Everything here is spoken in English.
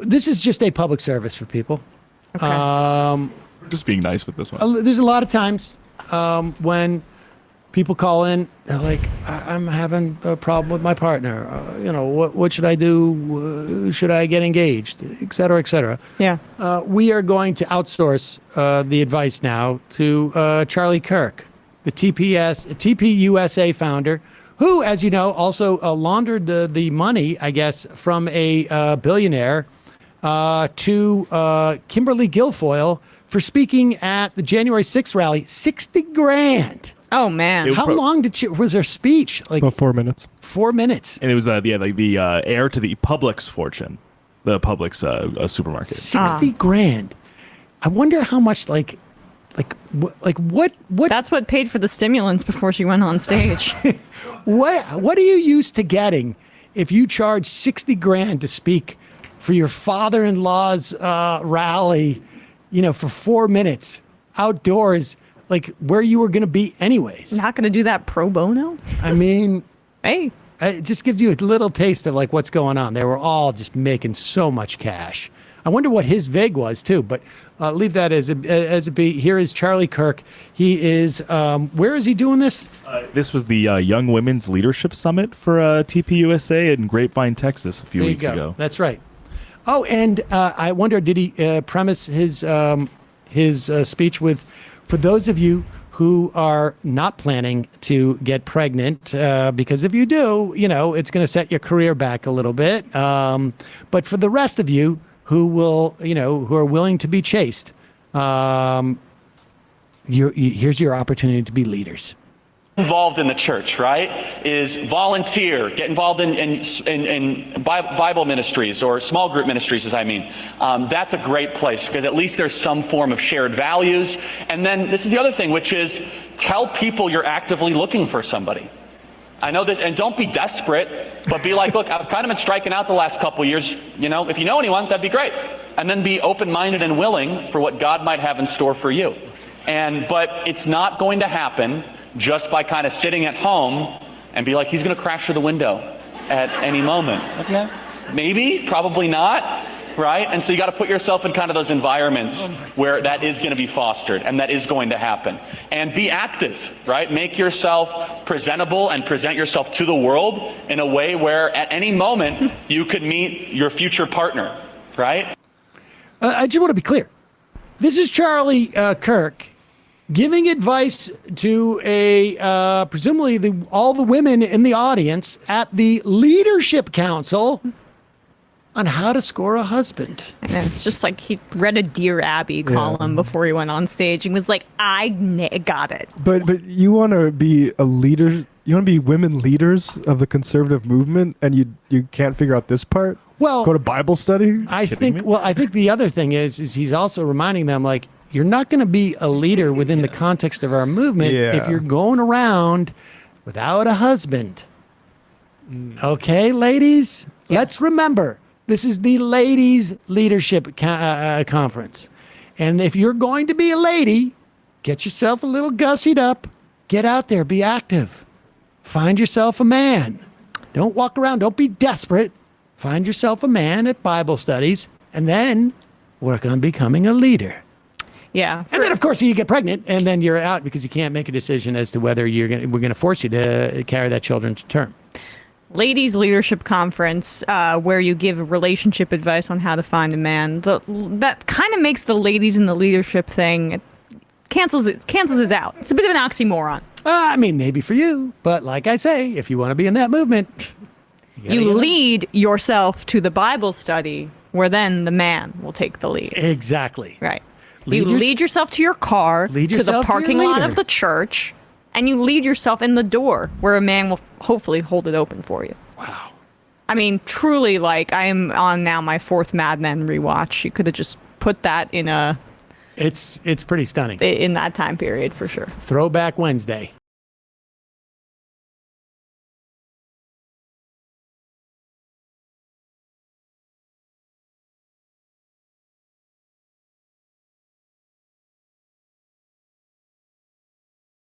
this is just a public service for people. Okay. Just being nice with this one. There's a lot of times when people call in, they're like, I'm having a problem with my partner. What should I do? Should I get engaged? Et cetera, et cetera. Yeah. We are going to outsource the advice now to Charlie Kirk, the TPUSA founder, who, as you know, also laundered the money, I guess, from a billionaire to Kimberly Guilfoyle for speaking at the January 6th rally. 60 grand. Oh, man. How long was her speech? Like about 4 minutes. 4 minutes. And it was the heir to the Publix fortune, the Publix supermarket. 60 grand. I wonder how much what? That's what paid for the stimulants before she went on stage. What are you used to getting if you charge 60 grand to speak for your father-in-law's rally, for 4 minutes outdoors, like where you were going to be anyways? Not going to do that pro bono? I mean, hey, it just gives you a little taste of like what's going on. They were all just making so much cash. I wonder what his vig was too, but leave that as a be. Here is Charlie Kirk. He is, where is he doing this? This was the Young Women's Leadership Summit for TPUSA in Grapevine, Texas a few weeks ago. That's right. Oh, and I wonder, did he premise his speech with, for those of you who are not planning to get pregnant, because if you do, it's going to set your career back a little bit. But for the rest of you who are willing to be chaste, here's your opportunity to be leaders. Involved in the church, right, is volunteer, get involved in Bible ministries or small group ministries, that's a great place because at least there's some form of shared values. And then this is the other thing, which is tell people you're actively looking for somebody. I know that, and don't be desperate, but be like, look, I've kind of been striking out the last couple of years, if you know anyone, that'd be great. And then be open-minded and willing for what God might have in store for you. But it's not going to happen just by kind of sitting at home and be like, he's going to crash through the window at any moment. Okay. Maybe, probably not, right? And so you got to put yourself in kind of those environments where that is going to be fostered and that is going to happen. And be active, right? Make yourself presentable and present yourself to the world in a way where at any moment you could meet your future partner, right? I just want to be clear. This is Charlie Kirk giving advice to presumably all the women in the audience at the Leadership Council on how to score a husband. And it's just like he read a Dear Abby column before he went on stage and was like, I got it. But you want to be a leader, you want to be women leaders of the conservative movement, and you can't figure out this part? Well, go to Bible study? I think the other thing is he's also reminding them, like, you're not going to be a leader within the context of our movement if you're going around without a husband. Okay, ladies? Yeah. Let's remember, this is the Ladies Leadership Conference. And if you're going to be a lady, get yourself a little gussied up. Get out there. Be active. Find yourself a man. Don't walk around. Don't be desperate. Find yourself a man at Bible studies and then work on becoming a leader. Yeah. And then, of course, you get pregnant, and then you're out because you can't make a decision as to whether we're going to force you to carry that children to term. Ladies Leadership Conference, where you give relationship advice on how to find a man. That kind of makes the ladies in the leadership thing, cancels it out. It's a bit of an oxymoron. I mean, maybe for you, but like I say, if you want to be in that movement, you lead yourself to the Bible study, where then the man will take the lead. Exactly. Right. You lead yourself to your car, to the parking lot of the church, and you lead yourself in the door where a man will hopefully hold it open for you. Wow. I mean, truly, like, I am on now my 4th Mad Men rewatch. You could have just put that in It's pretty stunning. in that time period for sure. Throwback Wednesday.